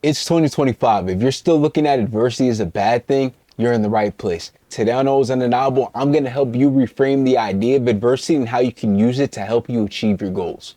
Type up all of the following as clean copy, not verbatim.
It's 2025. If you're still looking at adversity as a bad thing, you're in the right place. Today on Always Undeniable, I'm going to help you reframe the idea of adversity and how you can use it to help you achieve your goals.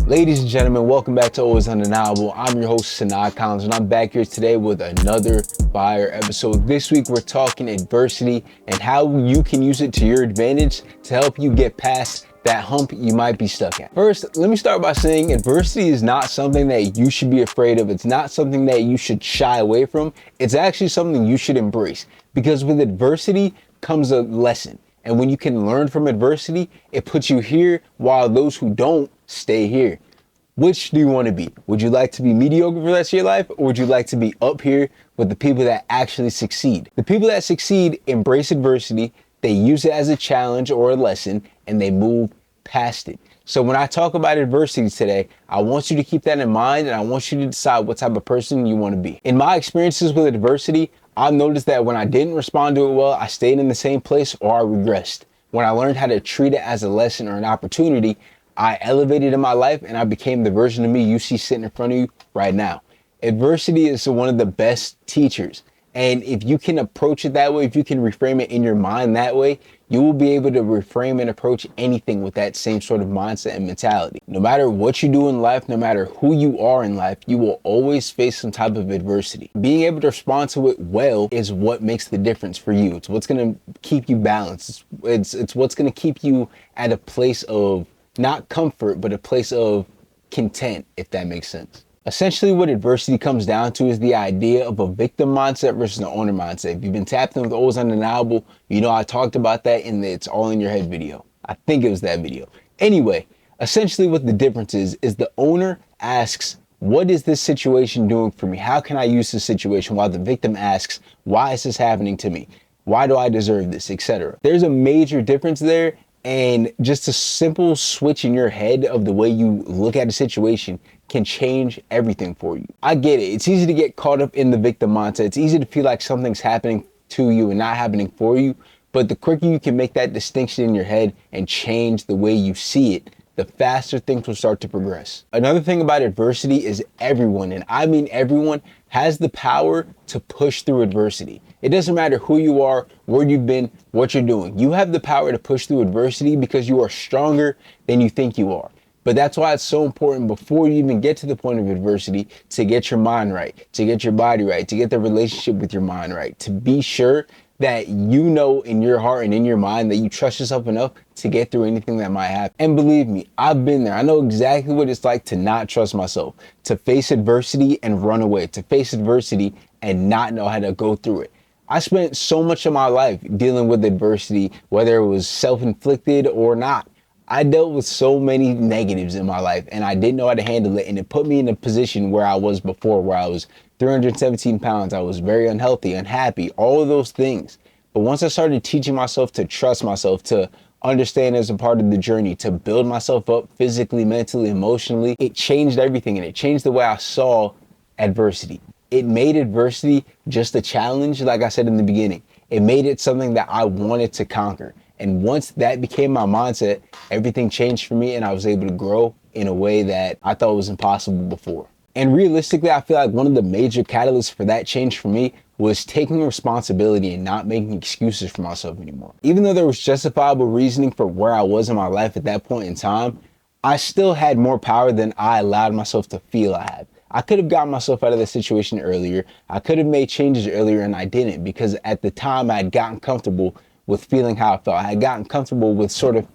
Ladies and gentlemen, welcome back to Always Undeniable. I'm your host, Sanaa Collins, and I'm back here today with another fire episode. This week, we're talking adversity and how you can use it to your advantage to help you get past that hump you might be stuck at. First, let me start by saying adversity is not something that you should be afraid of. It's not something that you should shy away from. It's actually something you should embrace, because with adversity comes a lesson. And when you can learn from adversity, it puts you here, while those who don't stay here. Which do you want to be? Would you like to be mediocre for the rest of your life, or would you like to be up here with the people that actually succeed? The people that succeed embrace adversity, they use it as a challenge or a lesson, and they move past it. So when I talk about adversity today, I want you to keep that in mind, and I want you to decide what type of person you want to be. In my experiences with adversity, I've noticed that when I didn't respond to it well, I stayed in the same place or I regressed. When I learned how to treat it as a lesson or an opportunity, I elevated in my life and I became the version of me you see sitting in front of you right now. Adversity is one of the best teachers. And if you can approach it that way, if you can reframe it in your mind that way, you will be able to reframe and approach anything with that same sort of mindset and mentality. No matter what you do in life, no matter who you are in life, you will always face some type of adversity. Being able to respond to it well is what makes the difference for you. It's what's going to keep you balanced. It's what's going to keep you at a place of not comfort, but a place of content, if that makes sense. Essentially, what adversity comes down to is the idea of a victim mindset versus an owner mindset. If you've been tapped in with Always Undeniable, you know I talked about that in the It's All in Your Head video. I think it was that video. Anyway, essentially what the difference is the owner asks, what is this situation doing for me? How can I use this situation? While the victim asks, why is this happening to me? Why do I deserve this, etc. There's a major difference there. And just a simple switch in your head of the way you look at a situation can change everything for you. I get it. It's easy to get caught up in the victim mindset. It's easy to feel like something's happening to you and not happening for you. But the quicker you can make that distinction in your head and change the way you see it, the faster things will start to progress. Another thing about adversity is everyone, and I mean everyone, has the power to push through adversity. It doesn't matter who you are, where you've been, what you're doing. You have the power to push through adversity because you are stronger than you think you are. But that's why it's so important before you even get to the point of adversity to get your mind right, to get your body right, to get the relationship with your mind right, to be sure that you know in your heart and in your mind that you trust yourself enough to get through anything that might happen. And believe me, I've been there. I know exactly what it's like to not trust myself, to face adversity and run away, to face adversity and not know how to go through it. I spent so much of my life dealing with adversity, whether it was self-inflicted or not. I dealt with so many negatives in my life and I didn't know how to handle it. And it put me in a position where I was before, where I was 317 pounds. I was very unhealthy, unhappy, all of those things. But once I started teaching myself to trust myself, to understand as a part of the journey, to build myself up physically, mentally, emotionally, it changed everything. And it changed the way I saw adversity. It made adversity just a challenge, like I said in the beginning. It made it something that I wanted to conquer. And once that became my mindset, everything changed for me and I was able to grow in a way that I thought was impossible before. And realistically, I feel like one of the major catalysts for that change for me was taking responsibility and not making excuses for myself anymore. Even though there was justifiable reasoning for where I was in my life at that point in time, I still had more power than I allowed myself to feel I had. I could have gotten myself out of the situation earlier. I could have made changes earlier and I didn't, because at the time I had gotten comfortable with feeling how I felt. I had gotten comfortable with sort of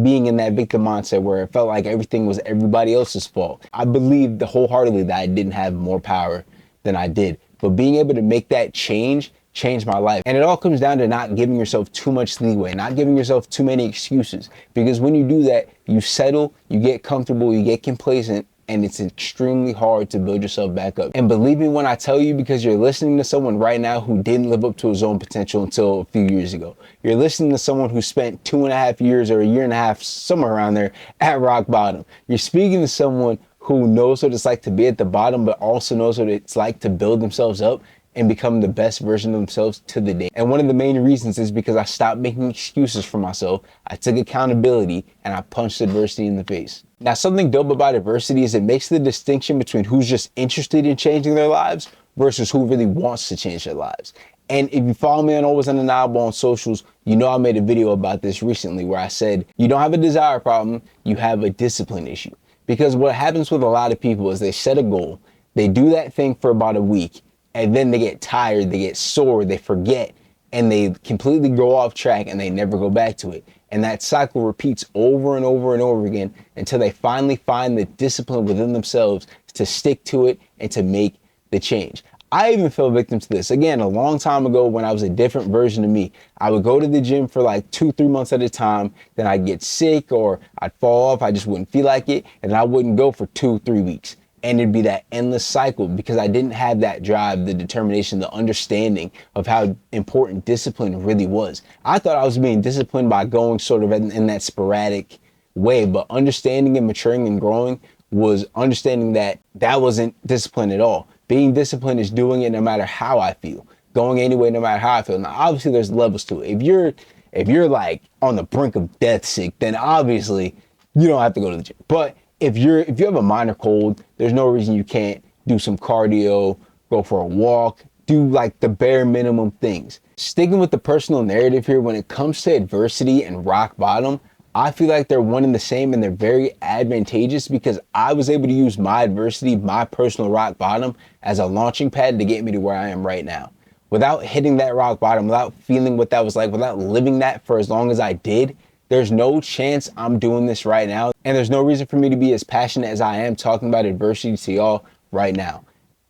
being in that victim mindset where it felt like everything was everybody else's fault. I believed wholeheartedly that I didn't have more power than I did. But being able to make that change changed my life. And it all comes down to not giving yourself too much leeway, not giving yourself too many excuses. Because when you do that, you settle, you get comfortable, you get complacent, and it's extremely hard to build yourself back up. And believe me when I tell you, because you're listening to someone right now who didn't live up to his own potential until a few years ago. You're listening to someone who spent 2.5 years or a year and a half, somewhere around there, at rock bottom. You're speaking to someone who knows what it's like to be at the bottom, but also knows what it's like to build themselves up and become the best version of themselves to the day. And one of the main reasons is because I stopped making excuses for myself. I took accountability and I punched adversity in the face. Now, something dope about adversity is it makes the distinction between who's just interested in changing their lives versus who really wants to change their lives. And if you follow me on Always Undeniable on socials, you know I made a video about this recently where I said, you don't have a desire problem, you have a discipline issue. Because what happens with a lot of people is they set a goal, they do that thing for about a week, and then they get tired, they get sore, they forget, and they completely go off track and they never go back to it. And that cycle repeats over and over and over again until they finally find the discipline within themselves to stick to it and to make the change. I even fell victim to this. Again, a long time ago when I was a different version of me, I would go to the gym for like 2-3 months at a time, then I'd get sick or I'd fall off, I just wouldn't feel like it, and I wouldn't go for 2-3 weeks. And it'd be that endless cycle because I didn't have that drive, the determination, the understanding of how important discipline really was. I thought I was being disciplined by going sort of in that sporadic way, but understanding and maturing and growing was understanding that that wasn't discipline at all. Being disciplined is doing it no matter how I feel, going anyway no matter how I feel. Now, obviously, there's levels to it. If you're like on the brink of death sick, then obviously you don't have to go to the gym. But if you have a minor cold, there's no reason you can't do some cardio, go for a walk, do like the bare minimum things. Sticking with the personal narrative here, when it comes to adversity and rock bottom, I feel like they're one and the same and they're very advantageous because I was able to use my adversity, my personal rock bottom as a launching pad to get me to where I am right now. Without hitting that rock bottom, without feeling what that was like, without living that for as long as I did, there's no chance I'm doing this right now. And there's no reason for me to be as passionate as I am talking about adversity to y'all right now.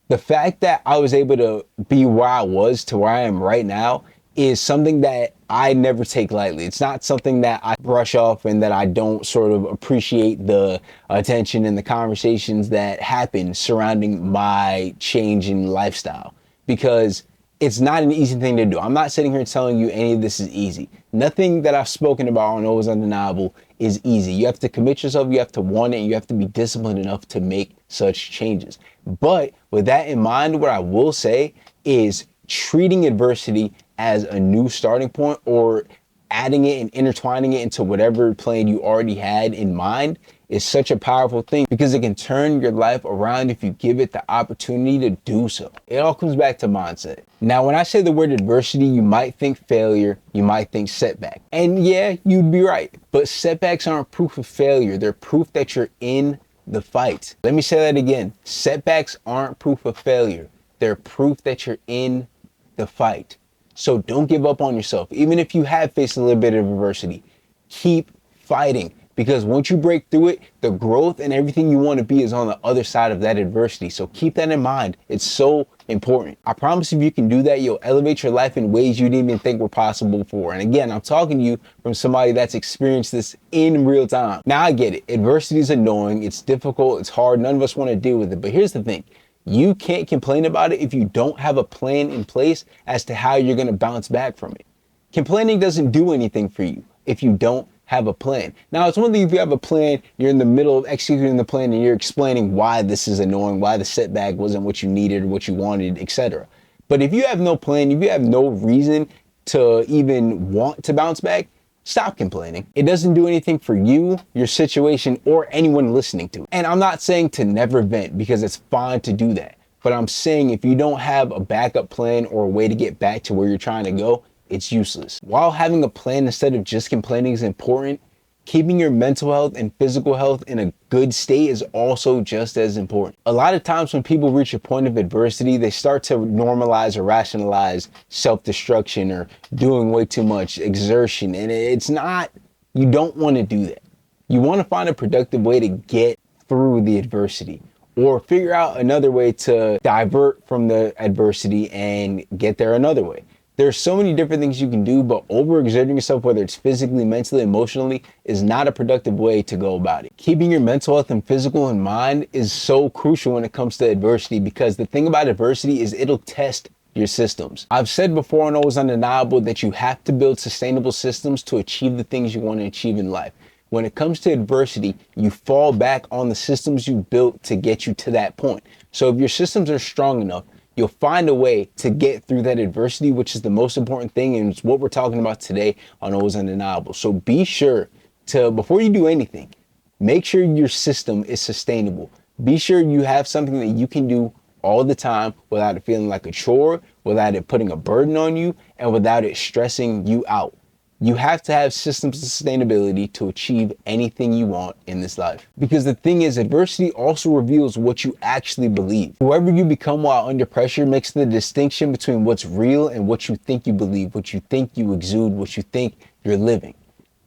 The fact that I was able to be where I was to where I am right now is something that I never take lightly. It's not something that I brush off and that I don't sort of appreciate the attention and the conversations that happen surrounding my change in lifestyle, because it's not an easy thing to do. I'm not sitting here telling you any of this is easy. Nothing that I've spoken about on Always Undeniable is easy. You have to commit yourself, you have to want it, and you have to be disciplined enough to make such changes. But with that in mind, what I will say is treating adversity as a new starting point or adding it and intertwining it into whatever plan you already had in mind is such a powerful thing because it can turn your life around if you give it the opportunity to do so. It all comes back to mindset. Now, when I say the word adversity, you might think failure, you might think setback. And yeah, you'd be right. But setbacks aren't proof of failure. They're proof that you're in the fight. Let me say that again. Setbacks aren't proof of failure. They're proof that you're in the fight. So don't give up on yourself. Even if you have faced a little bit of adversity, keep fighting. Because once you break through it, the growth and everything you want to be is on the other side of that adversity. So keep that in mind. It's so important. I promise if you can do that, you'll elevate your life in ways you didn't even think were possible before. And again, I'm talking to you from somebody that's experienced this in real time. Now I get it. Adversity is annoying. It's difficult. It's hard. None of us want to deal with it. But here's the thing. You can't complain about it if you don't have a plan in place as to how you're going to bounce back from it. Complaining doesn't do anything for you if you don't have a plan. Now, it's one thing if you have a plan, you're in the middle of executing the plan and you're explaining why this is annoying, why the setback wasn't what you needed or what you wanted, etc. But if you have no plan, if you have no reason to even want to bounce back, stop complaining. It doesn't do anything for you, your situation, or anyone listening to it. And I'm not saying to never vent because it's fine to do that. But I'm saying if you don't have a backup plan or a way to get back to where you're trying to go, it's useless. While having a plan instead of just complaining is important, keeping your mental health and physical health in a good state is also just as important. A lot of times when people reach a point of adversity, they start to normalize or rationalize self-destruction or doing way too much exertion. And it's not, you don't want to do that. You want to find a productive way to get through the adversity or figure out another way to divert from the adversity and get there another way. There's so many different things you can do, but overexerting yourself, whether it's physically, mentally, emotionally, is not a productive way to go about it. Keeping your mental health and physical in mind is so crucial when it comes to adversity, because the thing about adversity is it'll test your systems. I've said before on Always Undeniable that you have to build sustainable systems to achieve the things you want to achieve in life. When it comes to adversity, you fall back on the systems you built to get you to that point. So if your systems are strong enough, you'll find a way to get through that adversity, which is the most important thing, and it's what we're talking about today on Always Undeniable. So be sure to, before you do anything, make sure your system is sustainable. Be sure you have something that you can do all the time without it feeling like a chore, without it putting a burden on you, and without it stressing you out. You have to have systems of sustainability to achieve anything you want in this life. Because the thing is, adversity also reveals what you actually believe. Whoever you become while under pressure makes the distinction between what's real and what you think you believe, what you think you exude, what you think you're living.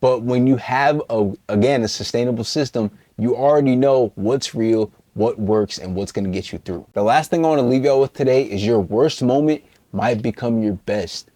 But when you have, a sustainable system, you already know what's real, what works, and what's going to get you through. The last thing I want to leave y'all with today is your worst moment might become your best.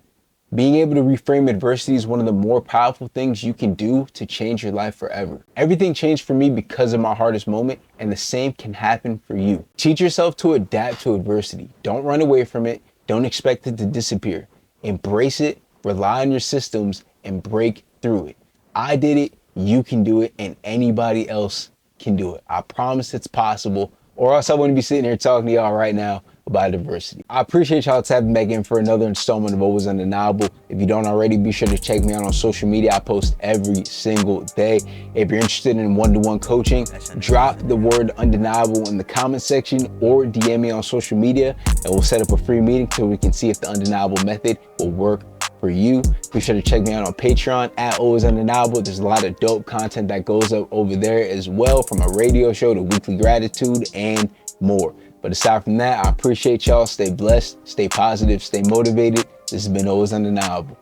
Being able to reframe adversity is one of the more powerful things you can do to change your life forever. Everything changed for me because of my hardest moment, and the same can happen for you. Teach yourself to adapt to adversity. Don't run away from it. Don't expect it to disappear. Embrace it, rely on your systems, and break through it. I did it, you can do it, and anybody else can do it. I promise it's possible, or else I wouldn't be sitting here talking to y'all right now about adversity. I appreciate y'all tapping back in for another installment of Always Undeniable. If you don't already, be sure to check me out on social media. I post every single day. If you're interested in one-to-one coaching, drop the word undeniable in the comment section or DM me on social media, and we'll set up a free meeting so we can see if the undeniable method will work for you. Be sure to check me out on Patreon at Always Undeniable. There's a lot of dope content that goes up over there as well, from a radio show to weekly gratitude and more. But aside from that, I appreciate y'all. Stay blessed, stay positive, stay motivated. This has been Always Undeniable.